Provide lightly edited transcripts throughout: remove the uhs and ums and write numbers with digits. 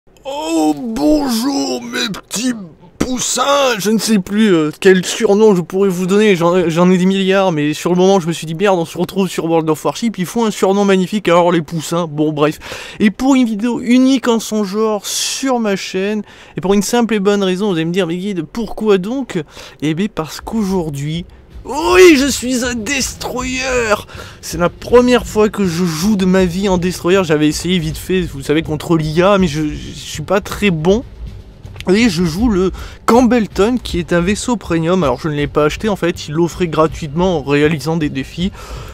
Oh bonjour mes petits poussins. Je ne sais plus quel surnom je pourrais vous donner, j'en ai des milliards, mais sur le moment je me suis dit merde, on se retrouve sur World of Warship, il faut un surnom magnifique, alors les poussins, bon bref. Et pour une vidéo unique en son genre sur ma chaîne, et pour une simple et bonne raison, vous allez me dire mais Guide, pourquoi donc? Eh bien parce qu'aujourd'hui, oui, je suis un destroyer. C'est la première fois que je joue de ma vie en destroyer. J'avais essayé vite fait, vous savez, contre l'IA, mais je suis pas très bon. Et je joue le Campbellton, qui est un vaisseau premium. Alors je ne l'ai pas acheté, en fait, il l'offrait gratuitement en réalisant des défis.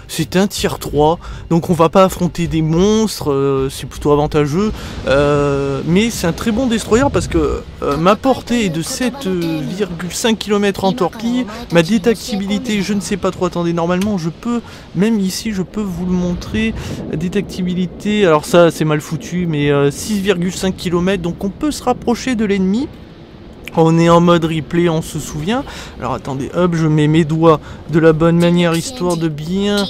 C'est un tier 3, donc on va pas affronter des monstres, c'est plutôt avantageux. Mais c'est un très bon destroyer parce que ma portée est de 7,5 km en torpille. Ma détectabilité, je ne sais pas trop, attendez, normalement je peux, même ici je peux vous le montrer. La détectabilité, alors ça c'est mal foutu, mais 6,5 km, donc on peut se rapprocher de l'ennemi. On est en mode replay, on se souvient. Alors attendez, hop, je mets mes doigts de la bonne manière, histoire de bien...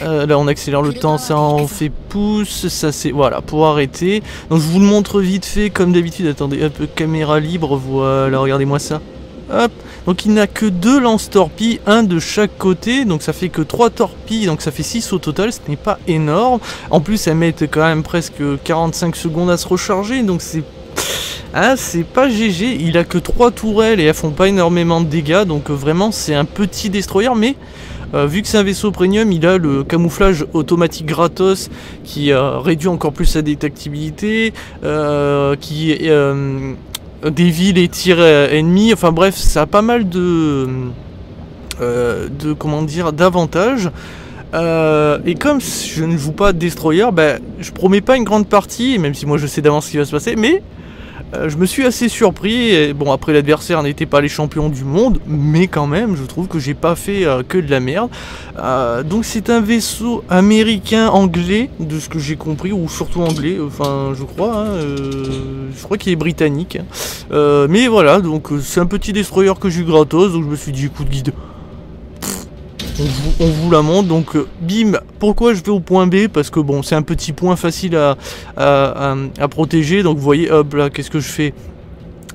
là on accélère le temps, ça on fait pouce, ça c'est... Voilà, pour arrêter. Donc je vous le montre vite fait, comme d'habitude. Attendez, hop, caméra libre, voilà, regardez-moi ça. Hop, donc il n'a que 2 lance-torpilles, un de chaque côté, donc ça fait que 3 torpilles, donc ça fait 6 au total, ce n'est pas énorme. En plus, elles mettent quand même presque 45 secondes à se recharger, donc c'est... Ah, c'est pas GG, il a que 3 tourelles et elles font pas énormément de dégâts, donc vraiment c'est un petit destroyer, mais vu que c'est un vaisseau premium, il a le camouflage automatique gratos qui réduit encore plus sa détectabilité, qui dévie les tirs ennemis, enfin bref, ça a pas mal de comment dire, d'avantages. Et comme je ne joue pas de destroyer, bah, je promets pas une grande partie, même si moi je sais d'avance ce qui va se passer, mais je me suis assez surpris. Et bon, après l'adversaire n'était pas les champions du monde, mais quand même je trouve que j'ai pas fait que de la merde. Donc c'est un vaisseau américain anglais, de ce que j'ai compris, ou surtout anglais, enfin je crois, hein, je crois qu'il est britannique, hein. Mais voilà, donc c'est un petit destroyer que j'ai eu gratos, donc je me suis dit écoute Guide, on vous la montre, donc bim. Pourquoi je vais au point B? Parce que bon, c'est un petit point facile à protéger. Donc vous voyez, hop là, qu'est-ce que je fais?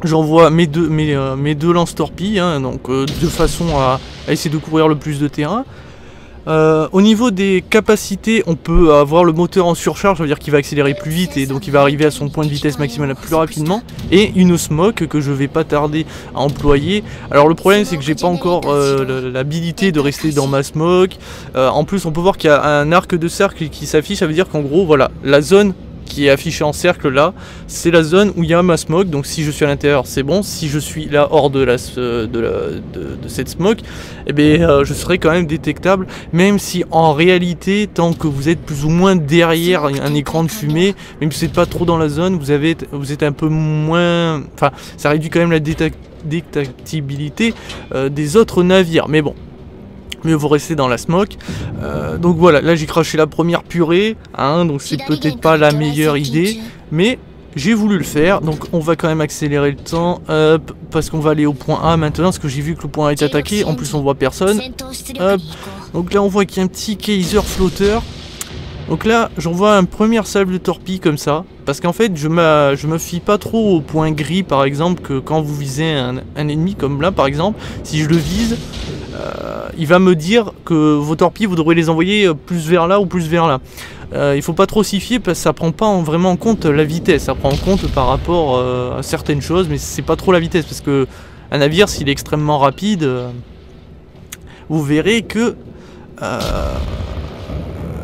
J'envoie mes deux lance-torpilles, hein, donc de façon à essayer de couvrir le plus de terrain. Au niveau des capacités, on peut avoir le moteur en surcharge, ça veut dire qu'il va accélérer plus vite et donc il va arriver à son point de vitesse maximale plus rapidement. Et une smoke que je vais pas tarder à employer. Alors le problème c'est que j'ai pas encore l'habilité de rester dans ma smoke. En plus on peut voir qu'il y a un arc de cercle qui s'affiche, ça veut dire qu'en gros voilà, la zone qui est affiché en cercle là, c'est la zone où il y a ma smoke. Donc si je suis à l'intérieur c'est bon, si je suis là hors de cette smoke, eh bien, je serai quand même détectable, même si en réalité tant que vous êtes plus ou moins derrière un écran de fumée, même si vous n'êtes pas trop dans la zone, vous êtes un peu moins, enfin ça réduit quand même la détectabilité des autres navires, mais bon, mieux vous restez dans la smoke. Donc voilà, là j'ai craché la première purée, hein, donc c'est peut-être pas la meilleure idée, mais j'ai voulu le faire. Donc on va quand même accélérer le temps, hop, parce qu'on va aller au point A maintenant, parce que j'ai vu que le point A est attaqué, en plus on voit personne. Hop. Donc là on voit qu'il y a un petit Kaiser flotteur. Donc là j'envoie un premier salve de torpille comme ça, parce qu'en fait je me fie pas trop au point gris par exemple, que quand vous visez un ennemi comme là par exemple, si je le vise, il va me dire que vos torpilles vous devrez les envoyer plus vers là ou plus vers là. Il faut pas trop s'y fier parce que ça prend pas vraiment en compte la vitesse, ça prend en compte par rapport à certaines choses, mais c'est pas trop la vitesse, parce que un navire s'il est extrêmement rapide, vous verrez que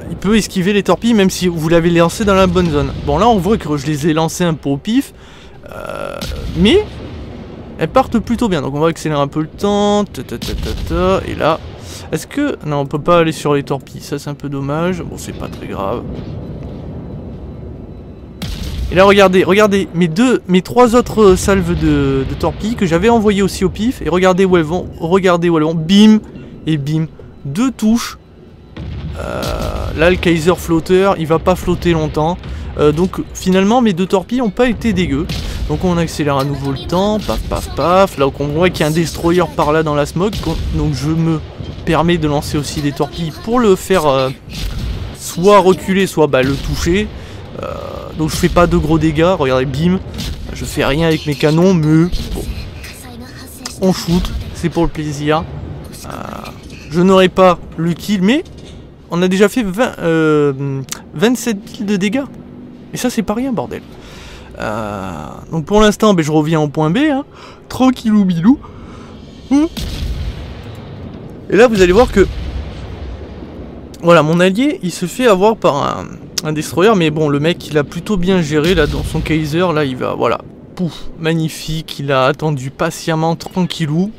il peut esquiver les torpilles même si vous l'avez lancé dans la bonne zone. Bon là on voit que je les ai lancés un peu au pif, mais elles partent plutôt bien, donc on va accélérer un peu le temps, et là, est-ce que... Non, on peut pas aller sur les torpilles, ça c'est un peu dommage, bon c'est pas très grave. Et là regardez, mes 3 autres salves de torpilles que j'avais envoyées aussi au pif, et regardez où elles vont, bim, et bim, 2 touches. Là le Kaiser flotteur, il va pas flotter longtemps, donc finalement mes 2 torpilles ont pas été dégueu. Donc on accélère à nouveau le temps, paf paf paf, là on voit qu'il y a un destroyer par là dans la smoke, donc je me permets de lancer aussi des torpilles pour le faire soit reculer, soit le toucher. Donc je fais pas de gros dégâts, regardez, bim. Je fais rien avec mes canons, mais bon. On shoot, c'est pour le plaisir. Je n'aurai pas le kill, mais on a déjà fait 27 kills de dégâts. Et ça, c'est pas rien, bordel. Donc pour l'instant, ben, je reviens au point B. Hein. Tranquillou bilou. Et là, vous allez voir que... Voilà, mon allié, il se fait avoir par un destroyer. Mais bon, le mec, il a plutôt bien géré, là, dans son Kaiser. Là, il va... Voilà. Pouf, magnifique. Il a attendu patiemment, tranquillou.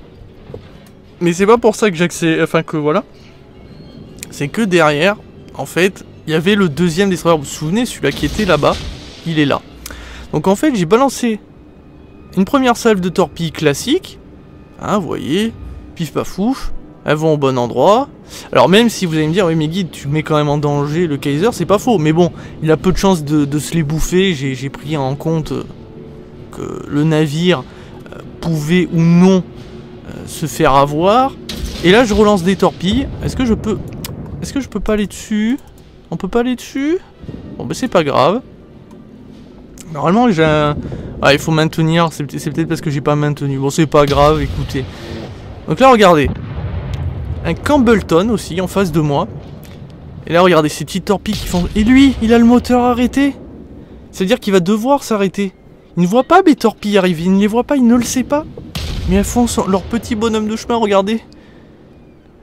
Mais c'est pas pour ça que j'accélère... Enfin, que voilà. C'est que derrière, en fait, il y avait le deuxième destroyer. Vous vous souvenez, celui-là qui était là-bas, il est là. Donc en fait, j'ai balancé une première salve de torpilles classique. Hein, vous voyez, pif paf ouf. Elles vont au bon endroit. Alors même si vous allez me dire, oui mais Guide, tu mets quand même en danger le Kaiser, c'est pas faux. Mais bon, il a peu de chances de se les bouffer. J'ai pris en compte que le navire pouvait ou non se faire avoir. Et là, je relance des torpilles. Est-ce que je peux pas aller dessus? On peut pas aller dessus? Bon, bah c'est pas grave. Normalement, j'ai un... Ah, il faut maintenir. C'est peut-être parce que j'ai pas maintenu. Bon, c'est pas grave, écoutez. Donc là, regardez. Un Campbellton aussi, en face de moi. Et là, regardez, ces petites torpilles qui font... Et lui, il a le moteur arrêté. C'est-à-dire qu'il va devoir s'arrêter. Il ne voit pas mes torpilles arriver. Il ne les voit pas, il ne le sait pas. Mais elles font leur petit bonhomme de chemin, regardez.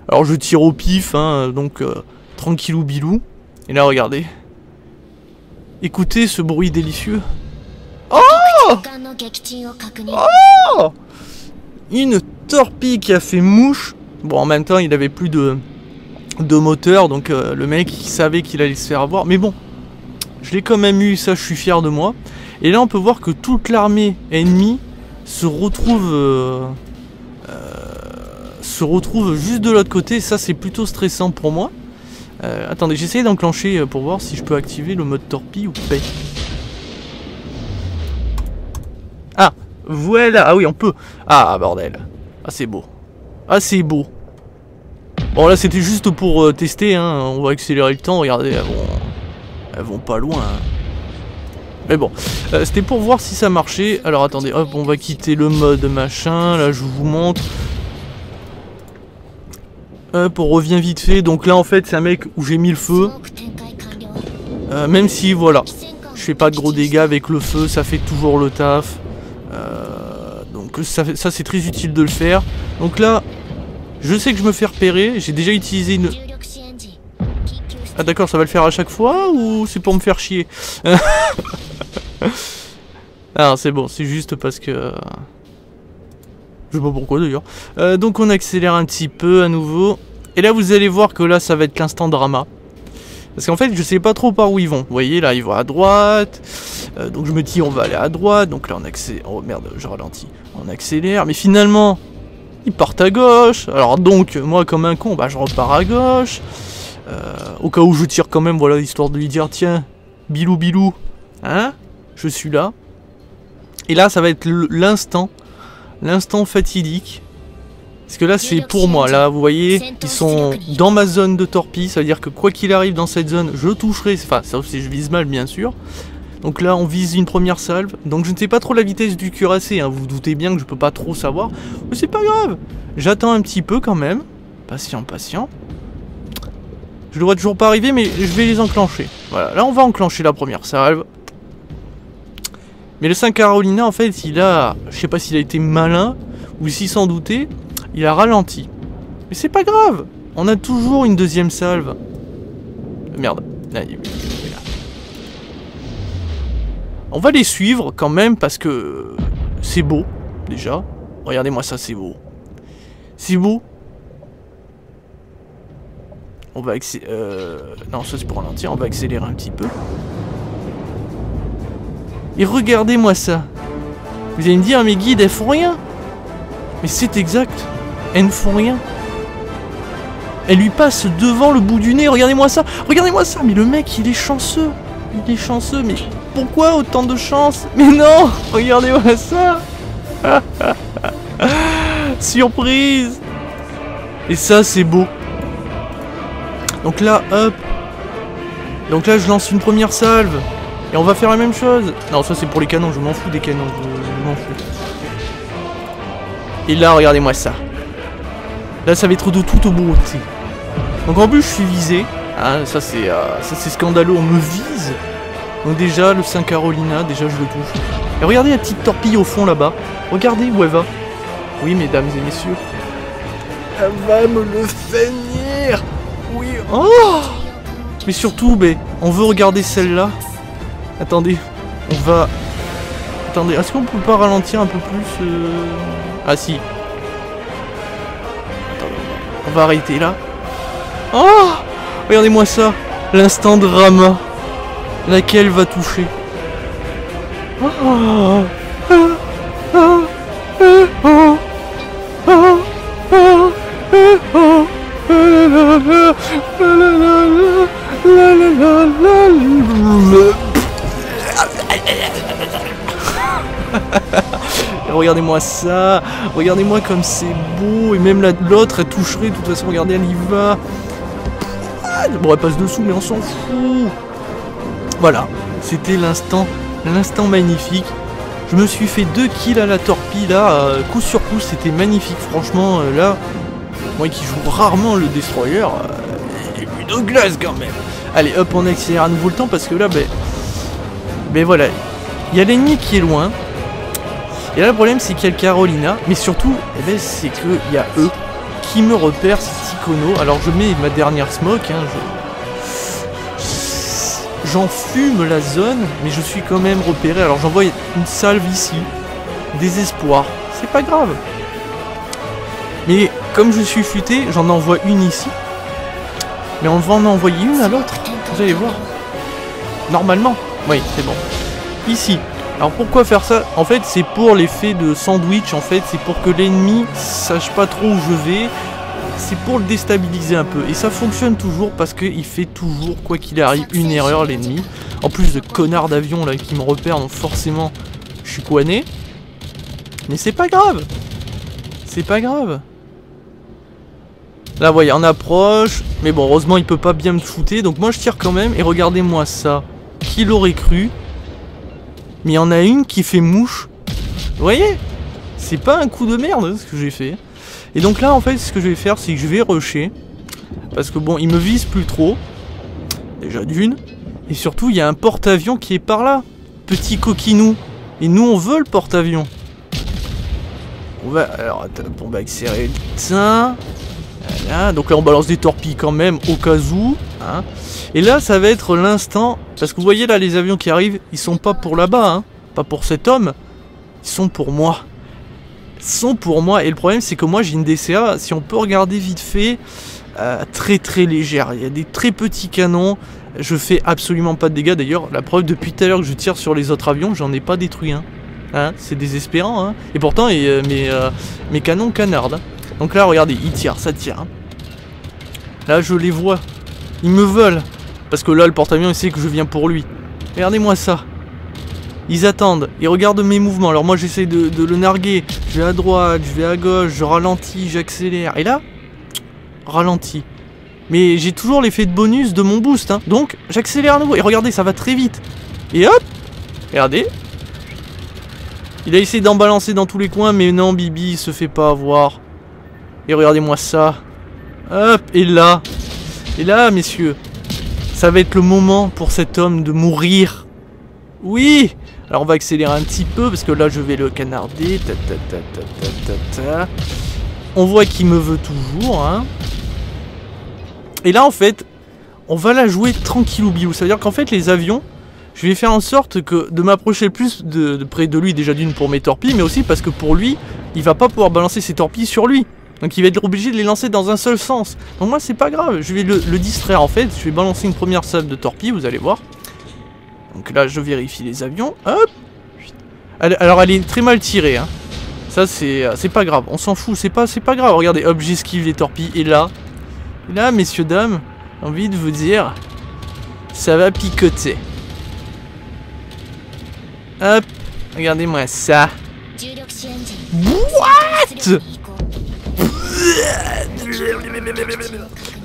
Alors, je tire au pif, hein, donc... tranquillou bilou. Et là, regardez. Écoutez ce bruit délicieux. Oh! Oh! Une torpille qui a fait mouche. Bon, en même temps, il avait plus de moteur. Donc, le mec, il savait qu'il allait se faire avoir. Mais bon, je l'ai quand même eu. Ça, je suis fier de moi. Et là, on peut voir que toute l'armée ennemie se retrouve juste de l'autre côté. Ça, c'est plutôt stressant pour moi. Attendez, j'essaie d'enclencher pour voir si je peux activer le mode torpille ou pas. Ah, voilà. Ah oui, on peut. Ah, bordel. Ah, c'est beau. Ah, c'est beau. Bon, là, c'était juste pour tester. Hein. On va accélérer le temps. Regardez, elles vont pas loin. Hein. Mais bon, c'était pour voir si ça marchait. Alors, attendez, hop, on va quitter le mode machin. Là, je vous montre. Hop, on revient vite fait. Donc là, en fait, c'est un mec où j'ai mis le feu. Même si, voilà, je fais pas de gros dégâts avec le feu, ça fait toujours le taf. Donc ça c'est très utile de le faire. Donc là, je sais que je me fais repérer. J'ai déjà utilisé une... Ah d'accord, ça va le faire à chaque fois ou c'est pour me faire chier? Ah c'est bon, c'est juste parce que... Je sais pas pourquoi d'ailleurs. Donc on accélère un petit peu à nouveau. Et là vous allez voir que là ça va être l'instant drama. Parce qu'en fait je sais pas trop par où ils vont. Vous voyez là ils vont à droite. Donc je me dis on va aller à droite. Donc là on accélère. Oh merde je ralentis. On accélère. Mais finalement ils partent à gauche. Alors donc moi comme un con bah je repars à gauche. Au cas où je tire quand même, voilà, histoire de lui dire tiens, bilou bilou, hein, je suis là. Et là ça va être l'instant fatidique. Parce que là c'est pour moi, là vous voyez, ils sont dans ma zone de torpille. Ça veut dire que quoi qu'il arrive dans cette zone, je toucherai, enfin sauf si je vise mal bien sûr. Donc là on vise une première salve. Donc je ne sais pas trop la vitesse du cuirassé, hein. Vous vous doutez bien que je peux pas trop savoir. Mais c'est pas grave, j'attends un petit peu quand même. Patient, patient. Je devrais toujours pas arriver, mais je vais les enclencher. Voilà, là on va enclencher la première salve. Mais le 5 Carolina, en fait, il a... Je sais pas s'il a été malin, ou s'il s'en doutait, il a ralenti. Mais c'est pas grave, on a toujours une deuxième salve. Merde, là, il est là. On va les suivre quand même, parce que... C'est beau, déjà. Regardez-moi ça, c'est beau. C'est beau. On va accélérer... Non, ça c'est pour ralentir. On va accélérer un petit peu. Et regardez-moi ça. Vous allez me dire, mes guides, elles font rien. Mais c'est exact. Elles ne font rien. Elles lui passent devant le bout du nez. Regardez-moi ça. Regardez-moi ça. Mais le mec, il est chanceux. Il est chanceux. Mais pourquoi autant de chance? Mais non. Regardez-moi ça. Surprise. Et ça, c'est beau. Donc là, hop. Donc là, je lance une première salve. Et on va faire la même chose. Non, ça c'est pour les canons, je m'en fous des canons, je m'en fous. Et là, regardez-moi ça. Là, ça va être de toute beauté. Donc en plus, je suis visé. Hein, ça c'est scandaleux, on me vise. Donc déjà, le Saint Carolina, déjà je le touche. Et regardez la petite torpille au fond là-bas. Regardez où elle va. Oui, mesdames et messieurs. Elle va me le finir. Oui. Oh. Mais surtout, on veut regarder celle-là. Attendez, on va... Attendez, est-ce qu'on peut pas ralentir un peu plus Ah si. Attendez, on va arrêter là. Oh. Regardez-moi ça. L'instant drama. Laquelle va toucher. Oh. Regardez-moi ça, regardez-moi comme c'est beau, et même l'autre elle toucherait, de toute façon regardez elle y va. Bon elle passe dessous mais on s'en fout. Voilà, c'était l'instant magnifique. Je me suis fait 2 kills à la torpille là, coup sur coup, c'était magnifique franchement là. Moi qui joue rarement le destroyer, il est plus de glace quand même. Allez hop, on accélère à nouveau le temps parce que là voilà, il y a l'ennemi qui est loin. Et là le problème c'est qu'il y a le Carolina, mais surtout c'est qu'il y a eux qui me repèrent, ces iconos. Alors je mets ma dernière smoke, hein, j'en fume la zone, mais je suis quand même repéré. Alors j'envoie une salve ici, désespoir, c'est pas grave. Mais comme je suis futé, j'en envoie une ici. Mais on va en envoyer une à l'autre, vous allez voir. Normalement, oui c'est bon. Ici. Alors pourquoi faire ça? En fait c'est pour l'effet de sandwich, en fait c'est pour que l'ennemi sache pas trop où je vais. C'est pour le déstabiliser un peu. Et ça fonctionne toujours parce qu'il fait toujours, quoi qu'il arrive, une erreur l'ennemi. En plus de connards d'avion là qui me repèrent, donc forcément je suis coiné. Mais c'est pas grave. C'est pas grave. Là vous voyez, on approche. Mais bon, heureusement il peut pas bien me shooter. Donc moi je tire quand même. Et regardez-moi ça. Qui l'aurait cru? Mais il y en a une qui fait mouche. Vous voyez? C'est pas un coup de merde ce que j'ai fait. Et donc là en fait ce que je vais faire c'est que je vais rusher. Parce que bon il me vise plus trop. Déjà d'une. Et surtout il y a un porte-avions qui est par là. Petit coquinou. Et nous on veut le porte-avions. On va... Alors attends, on va accélérer le temps. Voilà. Donc là on balance des torpilles quand même au cas où. Hein. Et là ça va être l'instant. Parce que vous voyez là les avions qui arrivent. Ils sont pas pour là-bas. Hein. Pas pour cet homme. Ils sont pour moi. Sont pour moi, et le problème c'est que moi j'ai une DCA, si on peut regarder vite fait, très très légère, il y a des très petits canons, je fais absolument pas de dégâts. D'ailleurs la preuve depuis tout à l'heure que je tire sur les autres avions, j'en ai pas détruit un, hein, c'est désespérant, hein. Et pourtant mes canons canardent, hein. Donc là regardez, ils tirent, ça tire, hein. Là je les vois, ils me veulent, parce que là le porte-avions il sait que je viens pour lui, regardez-moi ça. Ils attendent, ils regardent mes mouvements. Alors moi j'essaie de le narguer. Je vais à droite, je vais à gauche, je ralentis, j'accélère. Et là, ralenti. Mais j'ai toujours l'effet de bonus de mon boost, hein. Donc j'accélère à nouveau. Et regardez, ça va très vite. Et hop, regardez. Il a essayé d'en balancer dans tous les coins, mais non, Bibi, il se fait pas avoir. Et regardez-moi ça. Hop, et là, messieurs, ça va être le moment pour cet homme de mourir. Oui. Alors on va accélérer un petit peu parce que là je vais le canarder. On voit qu'il me veut toujours, hein. Et là en fait on va la jouer tranquillou bilou. Ça veut dire qu'en fait les avions, je vais faire en sorte que de m'approcher le plus de près de lui, déjà d'une pour mes torpilles, mais aussi parce que pour lui il va pas pouvoir balancer ses torpilles sur lui. Donc il va être obligé de les lancer dans un seul sens. Donc moi c'est pas grave, je vais le distraire en fait. Je vais balancer une première salve de torpilles, vous allez voir. Donc là je vérifie les avions, hop. Alors elle est très mal tirée, hein. Ça c'est pas grave, on s'en fout, c'est pas grave. Regardez, hop, j'esquive les torpilles. Et là, messieurs dames, j'ai envie de vous dire, ça va picoter. Hop, regardez-moi ça. What?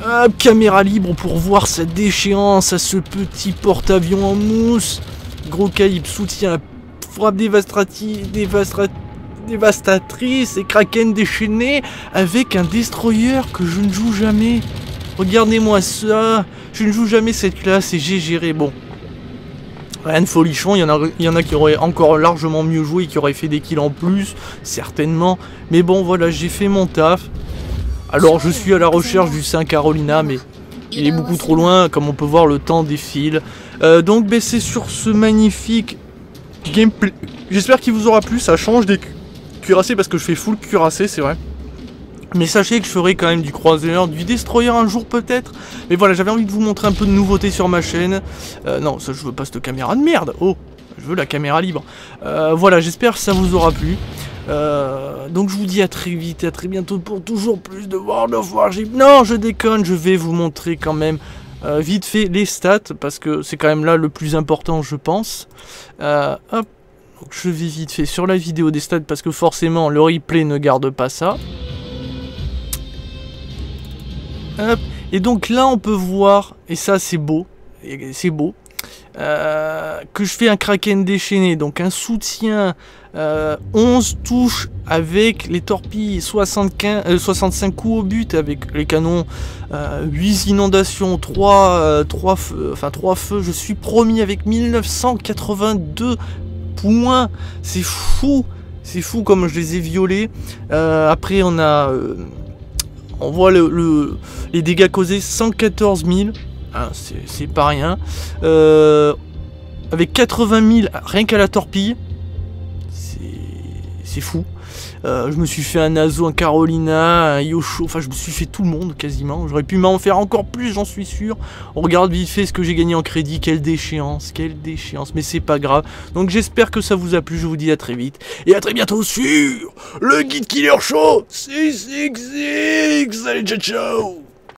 Hop, caméra libre pour voir sa déchéance à ce petit porte-avions en mousse. Gros calibre, soutien, frappe dévastatrice et Kraken déchaîné avec un destroyer que je ne joue jamais. Regardez-moi ça, je ne joue jamais cette classe et j'ai géré. Bon, rien de folichon, il y en a qui auraient encore largement mieux joué et qui auraient fait des kills en plus, certainement. Mais bon, voilà, j'ai fait mon taf. Alors, je suis à la recherche du Saint Carolina, mais il est beaucoup trop loin, comme on peut voir, le temps défile. Donc, ben, c'est sur ce magnifique gameplay. J'espère qu'il vous aura plu, ça change des cuirassés, parce que je fais full cuirassé, c'est vrai. Mais sachez que je ferai quand même du croiseur, du destroyer un jour peut-être. Mais voilà, j'avais envie de vous montrer un peu de nouveautés sur ma chaîne. Non, ça je veux pas cette caméra de merde. Oh, je veux la caméra libre. Voilà, j'espère que ça vous aura plu. Donc je vous dis à très vite, à très bientôt pour toujours plus de World of Warship. Non, je déconne, je vais vous montrer quand même vite fait les stats, parce que c'est quand même là le plus important, je pense. Hop, donc je vais vite fait sur la vidéo des stats, parce que forcément le replay ne garde pas ça. Hop. Et donc là on peut voir, et ça c'est beau, que je fais un Kraken déchaîné, donc un soutien 11 touches avec les torpilles 65 coups au but avec les canons, 8 inondations, 3 feux, je suis promis avec 1982 points, c'est fou comme je les ai violés. Après on voit les dégâts causés, 114 000, hein, c'est pas rien. Avec 80 000 rien qu'à la torpille, c'est fou. Je me suis fait un Nazo, un Carolina, un Yosho, enfin je me suis fait tout le monde quasiment. J'aurais pu m'en faire encore plus, j'en suis sûr. On regarde vite fait ce que j'ai gagné en crédit, quelle déchéance, mais c'est pas grave. Donc j'espère que ça vous a plu, je vous dis à très vite. Et à très bientôt sur le Guide Killer Show 666. Allez, ciao ciao.